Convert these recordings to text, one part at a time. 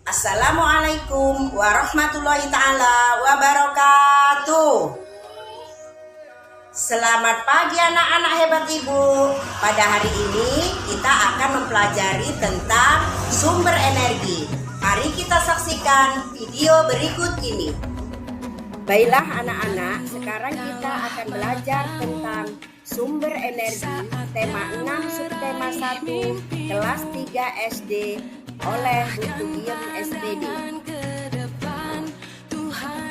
Assalamualaikum warahmatullahi ta'ala wabarakatuh. Selamat pagi anak-anak hebat ibu. Pada hari ini kita akan mempelajari tentang sumber energi. Mari kita saksikan video berikut ini. Baiklah anak-anak, sekarang kita akan belajar tentang sumber energi, tema 6 subtema 1, kelas 3 SD oleh Bu Tugiem SPD.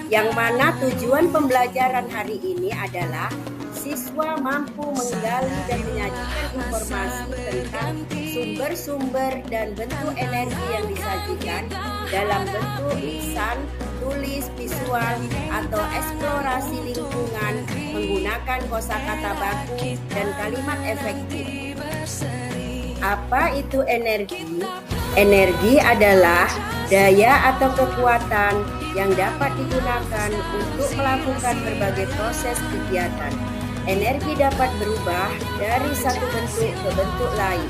Yang mana tujuan pembelajaran hari ini adalah siswa mampu menggali dan menyajikan informasi tentang sumber-sumber dan bentuk energi yang disajikan dalam bentuk lisan, tulis, visual, atau eksplorasi lingkungan menggunakan kosakata baku dan kalimat efektif. Apa itu energi? Energi adalah daya atau kekuatan yang dapat digunakan untuk melakukan berbagai proses kegiatan. Energi dapat berubah dari satu bentuk ke bentuk lain.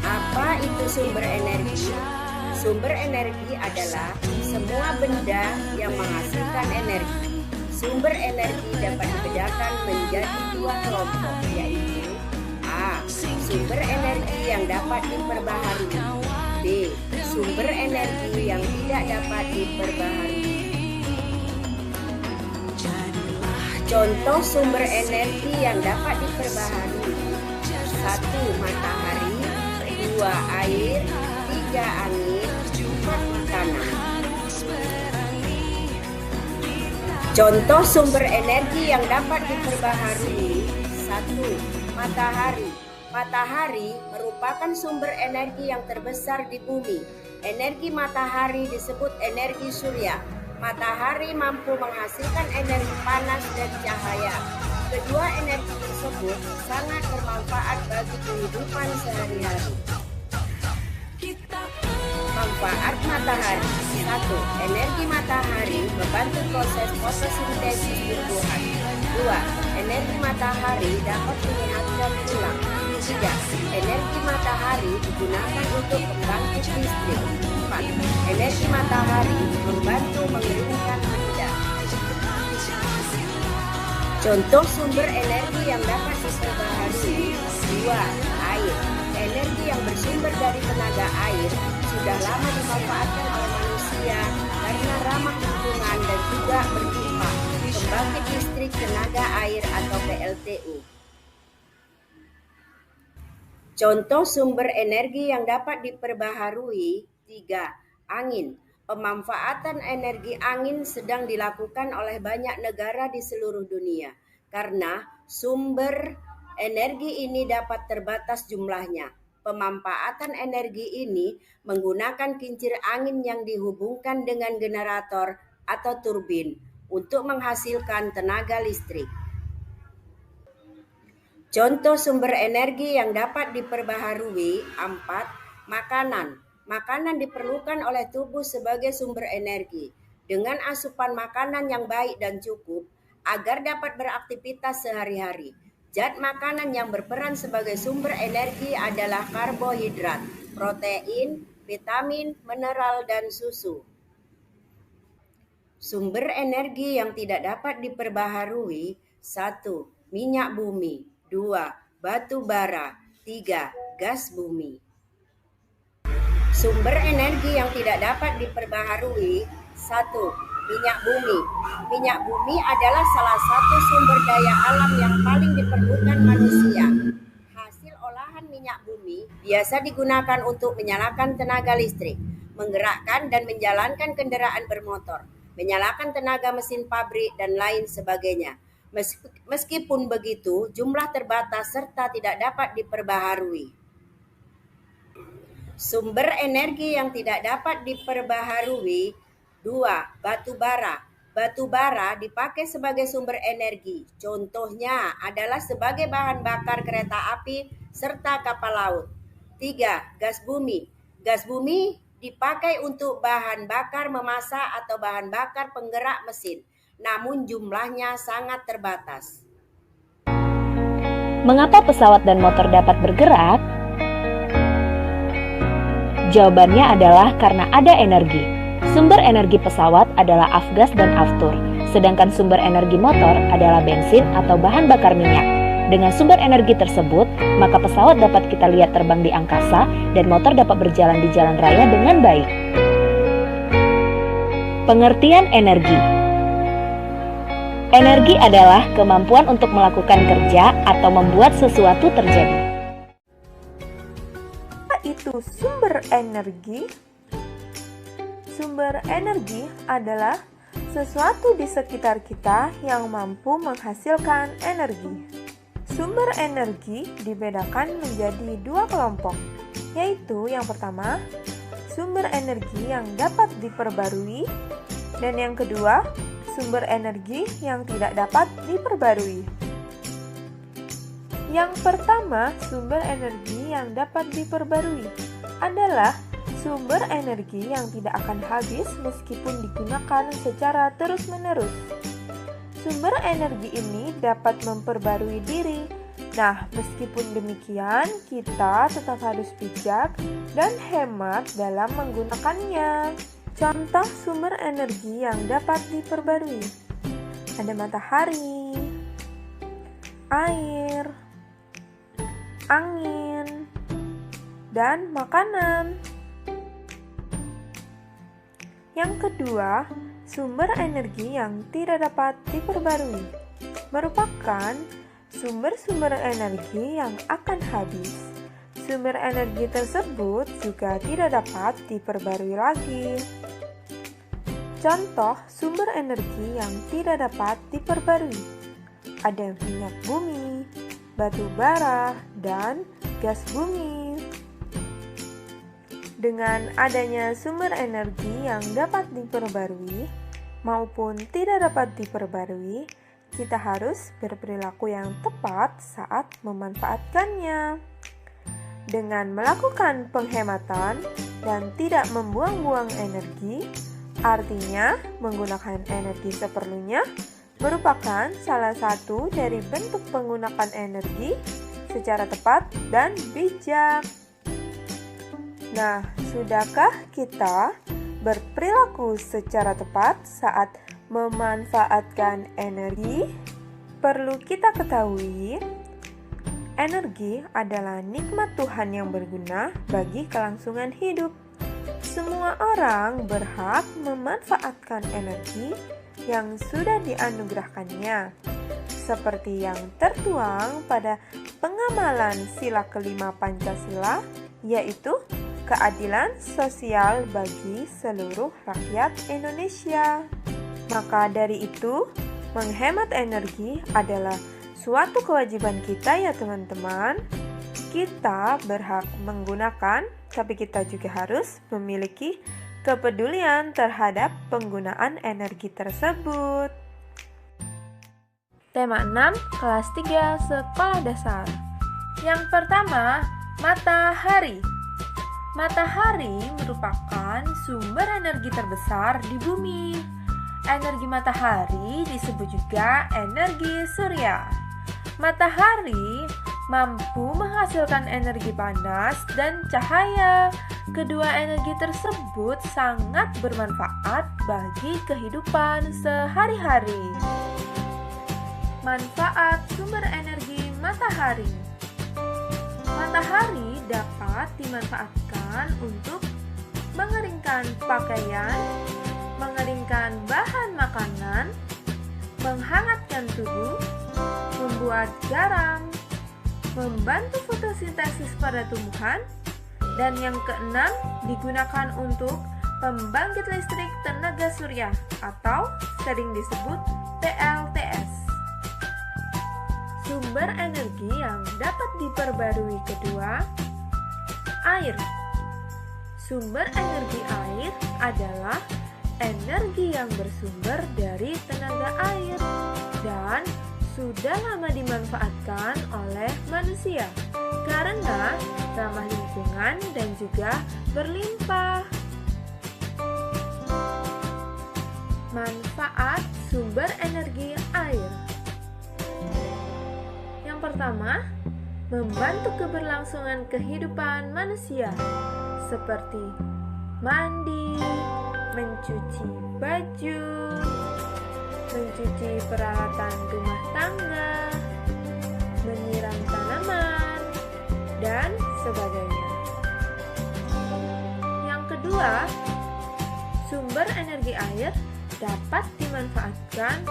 Apa itu sumber energi? Sumber energi adalah semua benda yang menghasilkan energi. Sumber energi dapat dibedakan menjadi dua kelompok, yaitu A. Sumber energi yang dapat diperbaharui. B. Sumber energi yang tidak dapat diperbaharui. Contoh sumber energi yang dapat diperbaharui: 1. Matahari, 2. Air, 3. Angin, 4. Makanan. Contoh sumber energi yang dapat diperbaharui: 1. Matahari. Matahari merupakan sumber energi yang terbesar di bumi. Energi matahari disebut energi surya. Matahari mampu menghasilkan energi panas dan cahaya. Kedua energi tersebut sangat bermanfaat bagi kehidupan sehari-hari. Manfaat matahari: 1. Energi matahari membantu proses fotosintesis tumbuhan. 2. Energi matahari dapat menyehatkan tulang. 3. Energi matahari digunakan untuk pembangkit listrik. 4. Energi matahari membantu mengeringkan benda. Contoh sumber energi yang dapat diperbaharui: 2. Air. Energi yang bersumber dari tenaga air sudah lama dimanfaatkan oleh manusia karena ramah lingkungan dan juga berlimpah. Pembangkit listrik tenaga air atau PLTU. Contoh sumber energi yang dapat diperbaharui: 3. Angin. Pemanfaatan energi angin sedang dilakukan oleh banyak negara di seluruh dunia karena sumber energi ini dapat terbatas jumlahnya. Pemanfaatan energi ini menggunakan kincir angin yang dihubungkan dengan generator atau turbin untuk menghasilkan tenaga listrik. Contoh sumber energi yang dapat diperbaharui: 4. Makanan. Makanan diperlukan oleh tubuh sebagai sumber energi. Dengan asupan makanan yang baik dan cukup agar dapat beraktivitas sehari-hari. Zat makanan yang berperan sebagai sumber energi adalah karbohidrat, protein, vitamin, mineral, dan susu. Sumber energi yang tidak dapat diperbaharui: 1. Minyak bumi. 2. Batu bara. 3. Gas bumi. Sumber energi yang tidak dapat diperbaharui: 1. Minyak bumi. Minyak bumi adalah salah satu sumber daya alam yang paling diperlukan manusia. Hasil olahan minyak bumi biasa digunakan untuk menyalakan tenaga listrik, menggerakkan dan menjalankan kendaraan bermotor, menyalakan tenaga mesin pabrik, dan lain sebagainya. Meskipun begitu, jumlah terbatas serta tidak dapat diperbaharui. Sumber energi yang tidak dapat diperbaharui: 2. Batu bara. Batu bara dipakai sebagai sumber energi. Contohnya adalah sebagai bahan bakar kereta api serta kapal laut. 3. Gas bumi. Gas bumi dipakai untuk bahan bakar memasak atau bahan bakar penggerak mesin, namun jumlahnya sangat terbatas. Mengapa pesawat dan motor dapat bergerak? Jawabannya adalah karena ada energi. Sumber energi pesawat adalah afgas dan aftur, sedangkan sumber energi motor adalah bensin atau bahan bakar minyak. Dengan sumber energi tersebut, maka pesawat dapat kita lihat terbang di angkasa dan motor dapat berjalan di jalan raya dengan baik. Pengertian energi. Energi adalah kemampuan untuk melakukan kerja atau membuat sesuatu terjadi. Apa itu sumber energi? Sumber energi adalah sesuatu di sekitar kita yang mampu menghasilkan energi. Sumber energi dibedakan menjadi dua kelompok, yaitu yang pertama, sumber energi yang dapat diperbarui, dan yang kedua, sumber energi yang tidak dapat diperbarui. Yang pertama, sumber energi yang dapat diperbarui adalah sumber energi yang tidak akan habis meskipun digunakan secara terus-menerus. Sumber energi ini dapat memperbarui diri. Nah, meskipun demikian, kita tetap harus bijak dan hemat dalam menggunakannya. Contoh sumber energi yang dapat diperbarui. Ada matahari, air, angin, dan makanan. Yang kedua, sumber energi yang tidak dapat diperbarui merupakan sumber-sumber energi yang akan habis. Sumber energi tersebut juga tidak dapat diperbarui lagi. Contoh sumber energi yang tidak dapat diperbarui ada minyak bumi, batu bara, dan gas bumi. Dengan adanya sumber energi yang dapat diperbarui maupun tidak dapat diperbarui, kita harus berperilaku yang tepat saat memanfaatkannya. Dengan melakukan penghematan dan tidak membuang-buang energi, artinya menggunakan energi seperlunya, merupakan salah satu dari bentuk penggunaan energi secara tepat dan bijak. Nah, sudahkah kita berperilaku secara tepat saat memanfaatkan energi? Perlu kita ketahui, energi adalah nikmat Tuhan yang berguna bagi kelangsungan hidup. Semua orang berhak memanfaatkan energi yang sudah dianugerahkannya, seperti yang tertuang pada pengamalan sila kelima Pancasila, yaitu keadilan sosial bagi seluruh rakyat Indonesia. Maka dari itu, menghemat energi adalah suatu kewajiban kita ya teman-teman. Kita berhak menggunakan, tapi kita juga harus memiliki kepedulian terhadap penggunaan energi tersebut. Tema 6, kelas 3 sekolah dasar. Yang pertama, matahari. Matahari merupakan sumber energi terbesar di bumi. Energi matahari disebut juga energi surya. Matahari mampu menghasilkan energi panas dan cahaya. Kedua energi tersebut sangat bermanfaat bagi kehidupan sehari-hari. Manfaat sumber energi matahari. Matahari dapat dimanfaatkan untuk mengeringkan pakaian, mengeringkan bahan makanan, menghangatkan tubuh, membuat garam, membantu fotosintesis pada tumbuhan, dan yang keenam digunakan untuk pembangkit listrik tenaga surya atau sering disebut PLTS. Sumber energi yang dapat diperbarui kedua, air. Sumber energi air adalah energi yang bersumber dari tenaga air dan sudah lama dimanfaatkan oleh manusia karena ramah lingkungan dan juga berlimpah. Manfaat sumber energi air. Yang pertama, membantu keberlangsungan kehidupan manusia. seperti mandi, mencuci baju, mencuci peralatan rumah tangga, menyiram tanaman, dan sebagainya. Yang kedua, sumber energi air dapat dimanfaatkan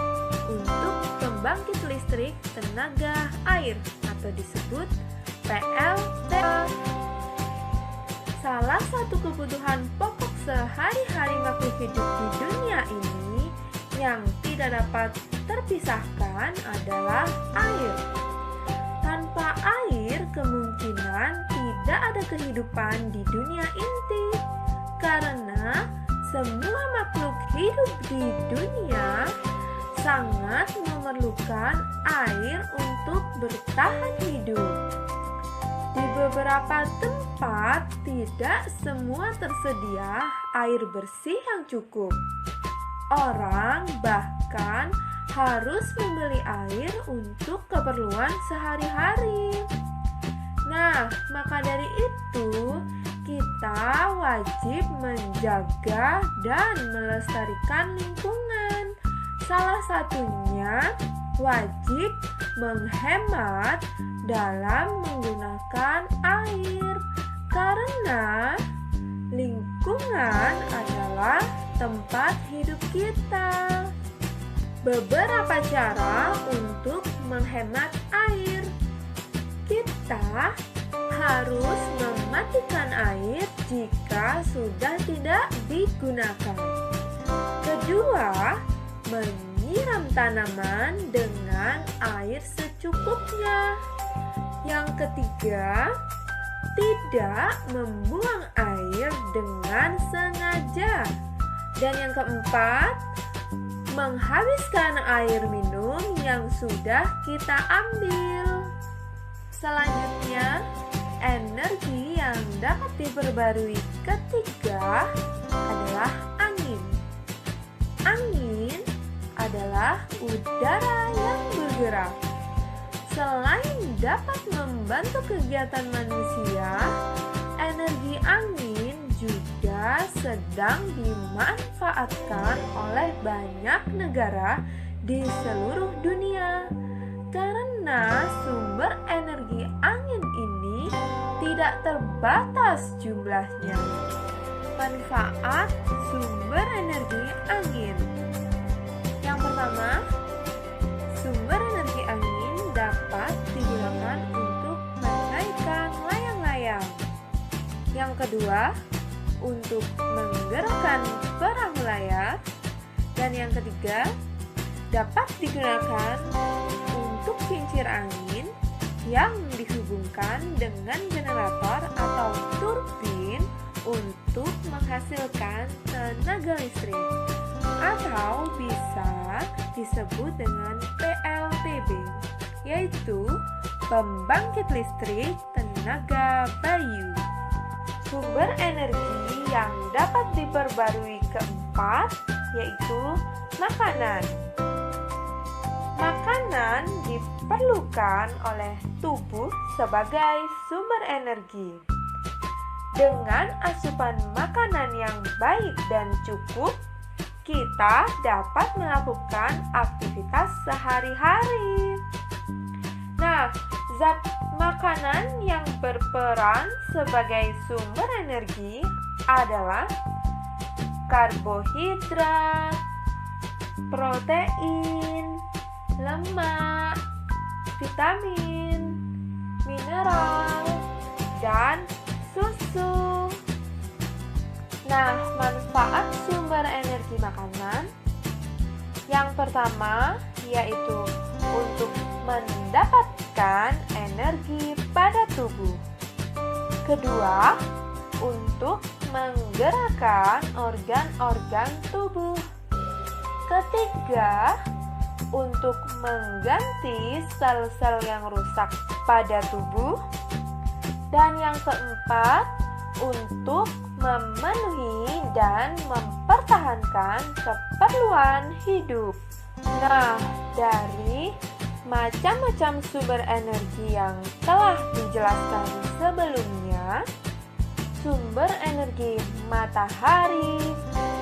untuk pembangkit listrik tenaga air atau disebut PLTA. Salah satu kebutuhan pokok sehari-hari makhluk hidup di dunia ini yang tidak dapat terpisahkan adalah air. Tanpa air, kemungkinan tidak ada kehidupan di dunia inti, karena semua makhluk hidup di dunia sangat memerlukan air untuk bertahan hidup. Di beberapa tempat, tidak semua tersedia air bersih yang cukup. Orang bahkan harus membeli air untuk keperluan sehari-hari. Nah, maka dari itu, kita wajib menjaga dan melestarikan lingkungan. Salah satunya wajib menghemat dalam menggunakan air, karena lingkungan adalah tempat hidup kita. Beberapa cara untuk menghemat air. Kita harus mematikan air jika sudah tidak digunakan. Kedua, menyiram tanaman dengan air secukupnya. Yang ketiga, tidak membuang air dengan sengaja. Dan yang keempat, menghabiskan air minum yang sudah kita ambil. Selanjutnya, energi yang dapat diperbarui ketiga adalah angin. Angin adalah udara yang bergerak. Selain dapat membantu kegiatan manusia, energi angin juga sedang dimanfaatkan oleh banyak negara di seluruh dunia. Karena sumber energi angin ini tidak terbatas jumlahnya. Manfaat sumber energi angin. Yang pertama, sumber energi angin dapat digunakan untuk menaikkan layang-layang. Yang kedua, untuk menggerakkan perahu layar. Dan yang ketiga, dapat digunakan untuk kincir angin yang dihubungkan dengan generator atau turbin untuk menghasilkan tenaga listrik, atau bisa disebut dengan PLTB, yaitu pembangkit listrik tenaga bayu. Sumber energi yang dapat diperbarui keempat yaitu makanan. Makanan diperlukan oleh tubuh sebagai sumber energi. Dengan asupan makanan yang baik dan cukup, kita dapat melakukan aktivitas sehari-hari. Nah, zat makanan yang berperan sebagai sumber energi adalah karbohidrat, protein, lemak, vitamin, mineral, dan susu. Nah, manfaat sumber energi makanan yang pertama yaitu untuk mendapatkan energi pada tubuh. Kedua, untuk menggerakkan organ-organ tubuh. Ketiga, untuk mengganti sel-sel yang rusak pada tubuh. Dan yang keempat, untuk memenuhi dan mempertahankan keperluan hidup. Nah, dari macam-macam sumber energi yang telah dijelaskan sebelumnya, sumber energi matahari,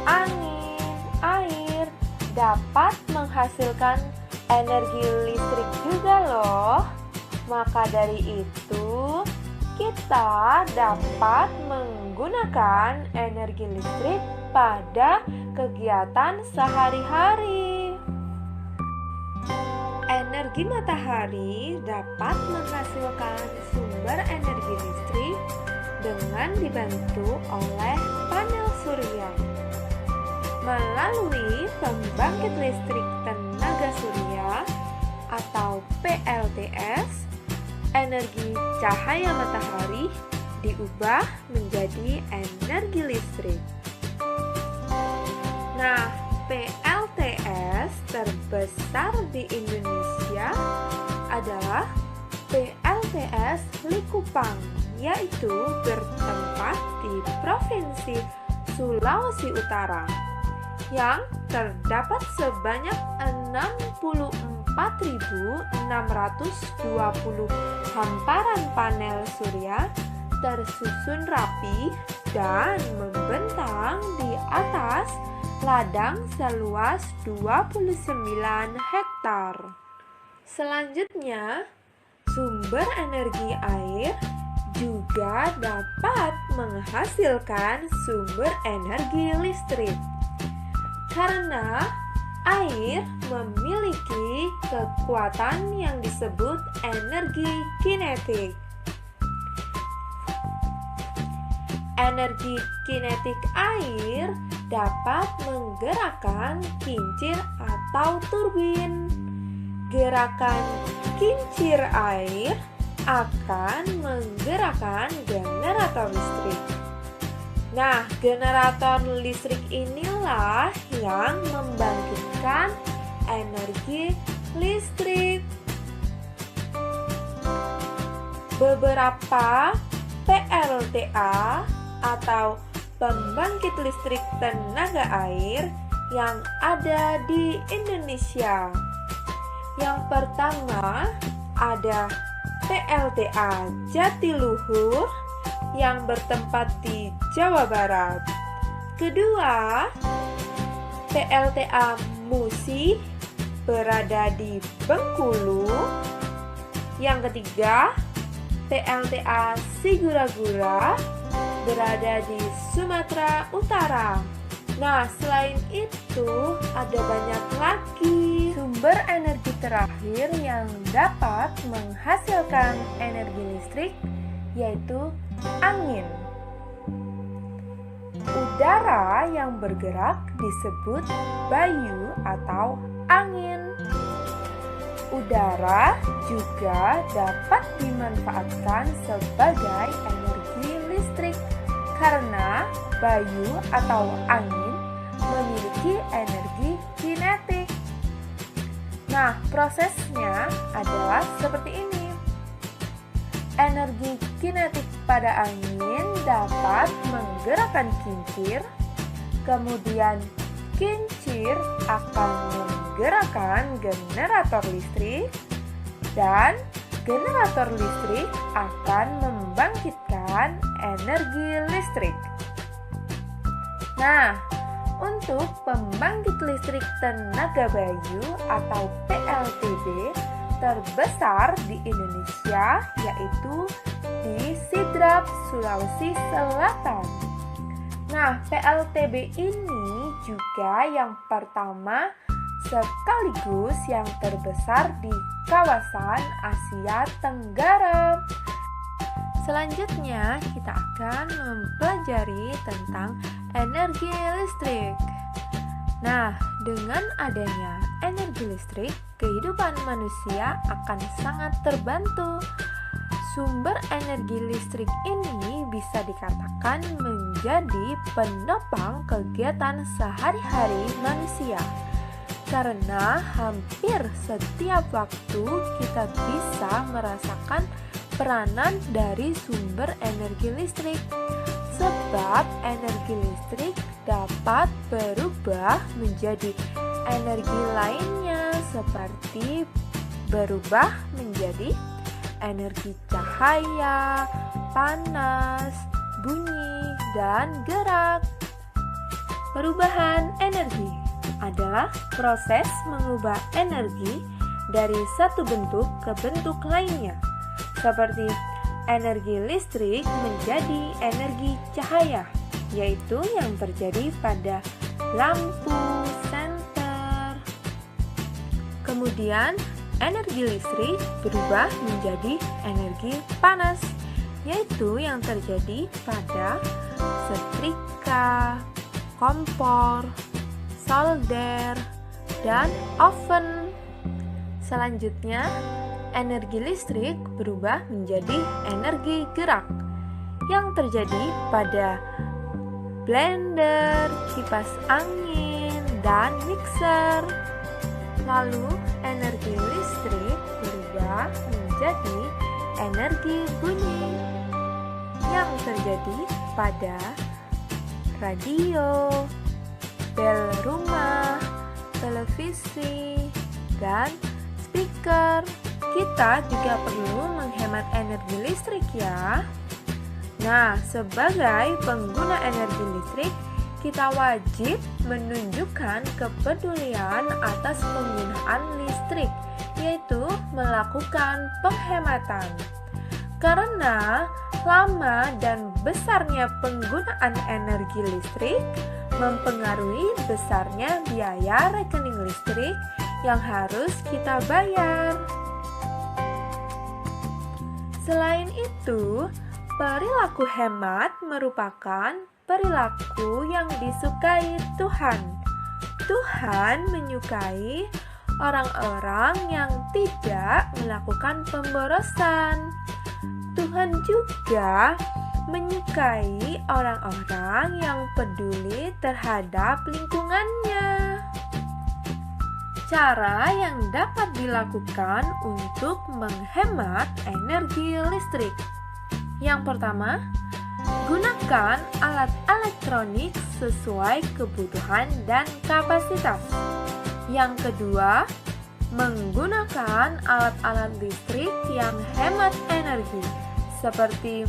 angin, air dapat menghasilkan energi listrik juga loh. Maka dari itu, kita dapat menggunakan energi listrik pada kegiatan sehari-hari. Energi matahari dapat menghasilkan sumber energi listrik dengan dibantu oleh panel surya. Melalui pembangkit listrik tenaga surya atau PLTS, energi cahaya matahari diubah menjadi energi listrik. Nah, PLTS terbesar di Indonesia adalah PLTS Likupang, yaitu bertempat di Provinsi Sulawesi Utara, yang terdapat sebanyak 64.620 hamparan panel surya tersusun rapi dan membentang di atas ladang seluas 29 hektar. Selanjutnya, sumber energi air juga dapat menghasilkan sumber energi listrik. Karena air memiliki kekuatan yang disebut energi kinetik. Energi kinetik air dapat menggerakkan kincir atau turbin. Gerakan kincir air akan menggerakkan generator listrik. Nah, generator listrik inilah yang membangkitkan energi listrik. Beberapa PLTA atau pembangkit listrik tenaga air yang ada di Indonesia. Yang pertama ada PLTA Jatiluhur yang bertempat di Jawa Barat. Kedua, PLTA Musi berada di Bengkulu. Yang ketiga, PLTA Sigura-gura berada di Sumatera Utara. Nah, selain itu ada banyak lagi sumber energi terakhir yang dapat menghasilkan energi listrik, yaitu angin. Udara yang bergerak disebut bayu atau angin. Udara juga dapat dimanfaatkan sebagai energi listrik karena bayu atau angin memiliki energi kinetik. Nah, prosesnya adalah seperti ini. Energi kinetik pada angin dapat menggerakkan kincir, kemudian kincir akan menggerakkan generator listrik, dan generator listrik akan membangkitkan energi listrik. Nah, untuk pembangkit listrik tenaga bayu atau PLTB terbesar di Indonesia yaitu di Sidrap, Sulawesi Selatan. Nah, PLTB ini juga yang pertama sekaligus yang terbesar di kawasan Asia Tenggara. Selanjutnya, kita akan mempelajari tentang energi listrik. Nah, dengan adanya energi listrik, kehidupan manusia akan sangat terbantu. Sumber energi listrik ini bisa dikatakan menjadi penopang kegiatan sehari-hari manusia. Karena hampir setiap waktu kita bisa merasakan peranan dari sumber energi listrik. Sebab energi listrik dapat berubah menjadi energi lainnya seperti berubah menjadi energi cahaya, panas, bunyi, dan gerak. Perubahan energi adalah proses mengubah energi dari satu bentuk ke bentuk lainnya, seperti energi listrik menjadi energi cahaya, yaitu yang terjadi pada lampu senter. Kemudian, energi listrik berubah menjadi energi panas, yaitu yang terjadi pada setrika, kompor, solder, dan oven. Selanjutnya, energi listrik berubah menjadi energi gerak yang terjadi pada blender, kipas angin, dan mixer. Lalu, energi listrik berubah menjadi energi bunyi yang terjadi pada radio, bel rumah, televisi, dan speaker. Kita juga perlu menghemat energi listrik ya. Nah, sebagai pengguna energi listrik, kita wajib menunjukkan kepedulian atas penggunaan listrik, yaitu melakukan penghematan. Karena lama dan besarnya penggunaan energi listrik mempengaruhi besarnya biaya rekening listrik yang harus kita bayar. Selain itu, perilaku hemat merupakan perilaku yang disukai Tuhan. Tuhan menyukai orang-orang yang tidak melakukan pemborosan. Tuhan juga menyukai orang-orang yang peduli terhadap lingkungannya. Cara yang dapat dilakukan untuk menghemat energi listrik. Yang pertama, gunakan alat elektronik sesuai kebutuhan dan kapasitas. Yang kedua, menggunakan alat-alat listrik yang hemat energi, seperti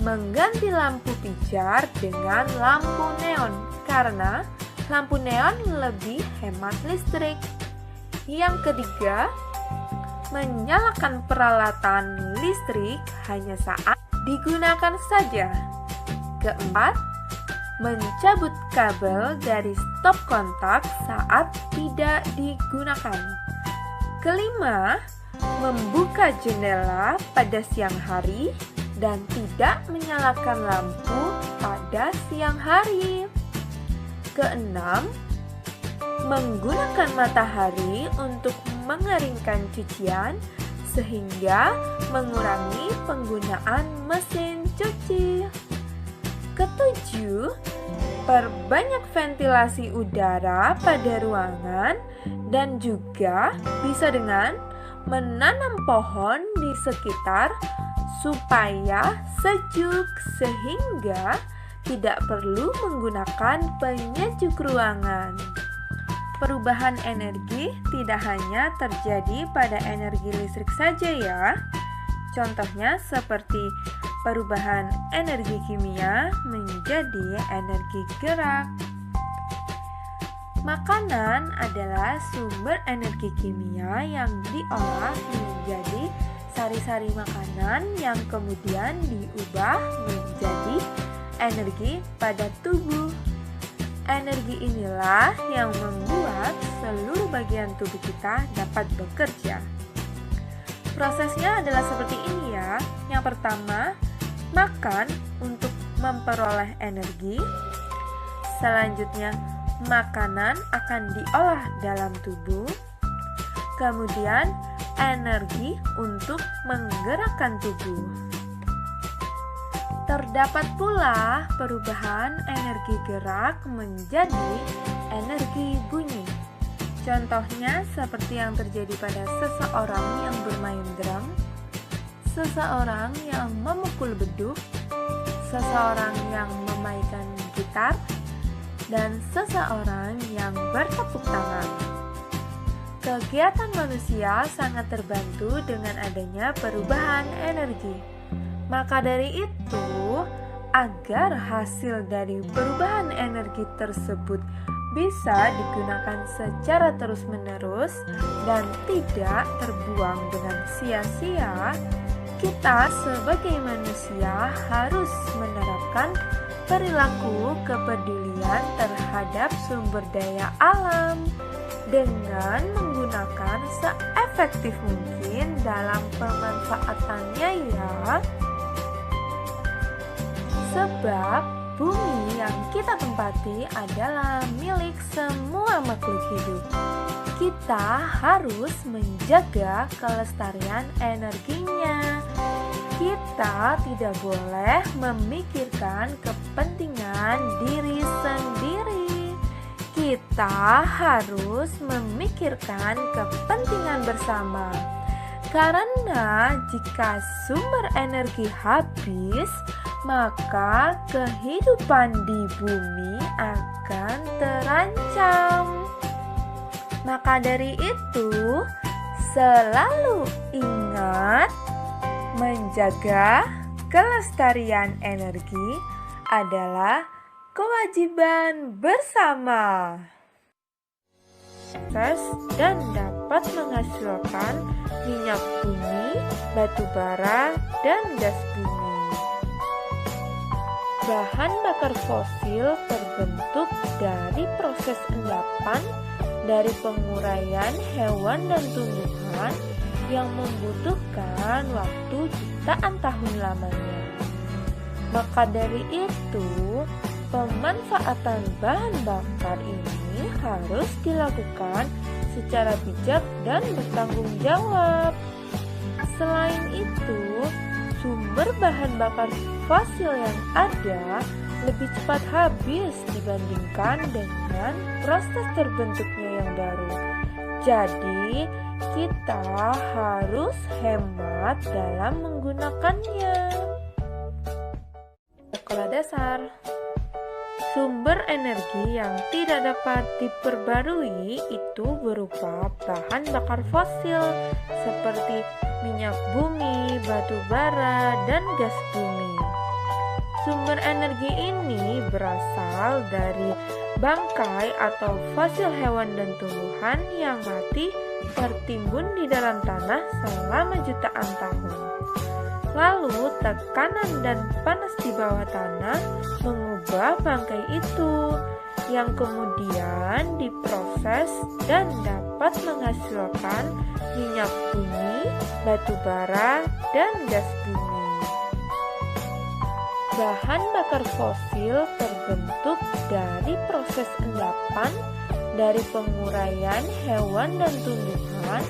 mengganti lampu pijar dengan lampu neon, karena lampu neon lebih hemat listrik. Yang ketiga, menyalakan peralatan listrik hanya saat digunakan saja. Keempat, mencabut kabel dari stop kontak saat tidak digunakan. Kelima, membuka jendela pada siang hari dan tidak menyalakan lampu pada siang hari. Keenam, menggunakan matahari untuk mengeringkan cucian sehingga mengurangi penggunaan mesin cuci. Ketujuh, perbanyak ventilasi udara pada ruangan dan juga bisa dengan menanam pohon di sekitar supaya sejuk sehingga tidak perlu menggunakan penyejuk ruangan. Perubahan energi tidak hanya terjadi pada energi listrik saja ya. Contohnya seperti perubahan energi kimia menjadi energi gerak. Makanan adalah sumber energi kimia yang diolah menjadi sari-sari makanan yang kemudian diubah menjadi energi pada tubuh. Energi inilah yang membuat seluruh bagian tubuh kita dapat bekerja. Prosesnya adalah seperti ini ya. Yang pertama, makan untuk memperoleh energi. Selanjutnya, makanan akan diolah dalam tubuh. Kemudian, energi untuk menggerakkan tubuh. Terdapat pula perubahan energi gerak menjadi energi bunyi. Contohnya seperti yang terjadi pada seseorang yang bermain drum, seseorang yang memukul beduk, seseorang yang memainkan gitar, dan seseorang yang bertepuk tangan. Kegiatan manusia sangat terbantu dengan adanya perubahan energi. Maka dari itu, Agar hasil dari perubahan energi tersebut bisa digunakan secara terus-menerus dan tidak terbuang dengan sia-sia, kita sebagai manusia harus menerapkan perilaku kepedulian terhadap sumber daya alam dengan menggunakan seefektif mungkin dalam pemanfaatannya ya. Sebab bumi yang kita tempati adalah milik semua makhluk hidup. Kita harus menjaga kelestarian energinya. Kita tidak boleh memikirkan kepentingan diri sendiri. Kita harus memikirkan kepentingan bersama. Karena jika sumber energi habis, maka kehidupan di bumi akan terancam. Maka dari itu, selalu ingat menjaga kelestarian energi adalah kewajiban bersama. Dan dapat menghasilkan minyak bumi, batu bara, dan gas bumi. Bahan bakar fosil terbentuk dari proses endapan, dari penguraian hewan dan tumbuhan yang membutuhkan waktu jutaan tahun lamanya. Maka dari itu, pemanfaatan bahan bakar ini harus dilakukan secara bijak dan bertanggung jawab. Selain itu, sumber bahan bakar fosil yang ada lebih cepat habis dibandingkan dengan proses terbentuknya yang baru. Jadi, kita harus hemat dalam menggunakannya. Sekolah dasar. Sumber energi yang tidak dapat diperbarui itu berupa bahan bakar fosil seperti minyak bumi, batu bara, dan gas bumi. Sumber energi ini berasal dari bangkai atau fosil hewan dan tumbuhan yang mati tertimbun di dalam tanah selama jutaan tahun. Lalu tekanan dan panas di bawah tanah mengubah bangkai itu, yang kemudian diproses dan dapat menghasilkan minyak bumi, batu bara, dan gas bumi. Bahan bakar fosil terbentuk dari proses endapan, dari penguraian hewan dan tumbuhan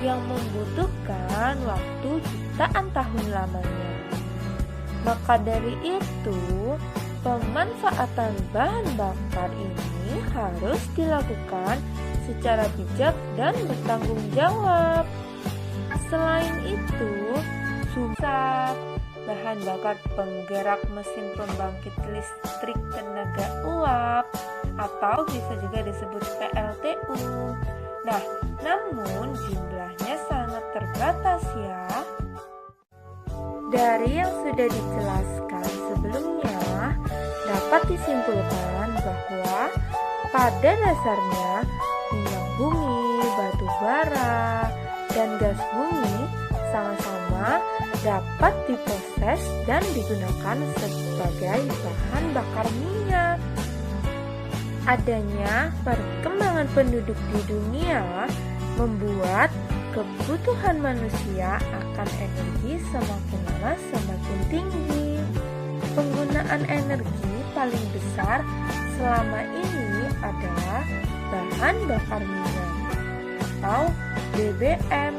yang membutuhkan waktu jutaan tahun lamanya. Maka dari itu, pemanfaatan bahan bakar ini harus dilakukan secara bijak dan bertanggung jawab. Selain itu, bahan bakar penggerak mesin pembangkit listrik tenaga uap atau bisa juga disebut PLTU. Nah, namun jumlahnya sangat terbatas ya. Dari yang sudah dijelaskan sebelumnya, dapat disimpulkan bahwa pada dasarnya minyak bumi, batu bara, dan gas bumi sama-sama dapat diproses dan digunakan sebagai bahan bakar minyak. Adanya perkembangan penduduk di dunia membuat kebutuhan manusia akan energi semakin lama semakin tinggi. Penggunaan energi paling besar selama ini adalah bahan bakar minyak atau BBM.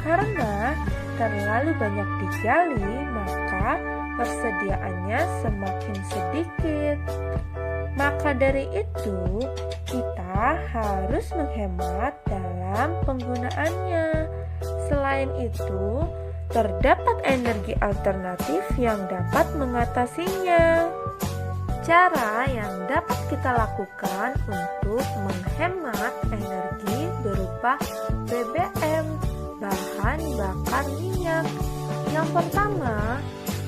Karena terlalu banyak digali, maka persediaannya semakin sedikit. Maka dari itu, kita harus menghemat dalam penggunaannya. Selain itu, terdapat energi alternatif yang dapat mengatasinya. Cara yang dapat kita lakukan untuk menghemat energi berupa BBM, bahan bakar minyak. Yang pertama,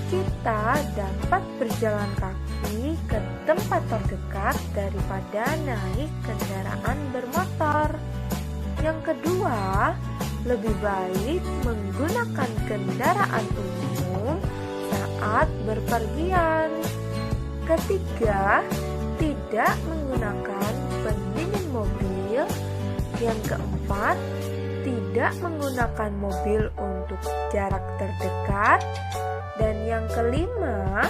Kita dapat berjalan kaki ke tempat terdekat daripada naik kendaraan bermotor. Yang kedua, lebih baik menggunakan kendaraan umum saat berpergian. Ketiga, tidak menggunakan pendingin mobil. Yang keempat, tidak menggunakan mobil untuk jarak terdekat. Dan yang kelima,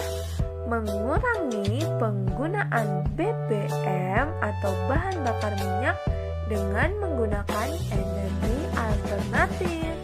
mengurangi penggunaan BBM atau bahan bakar minyak dengan menggunakan energi alternatif.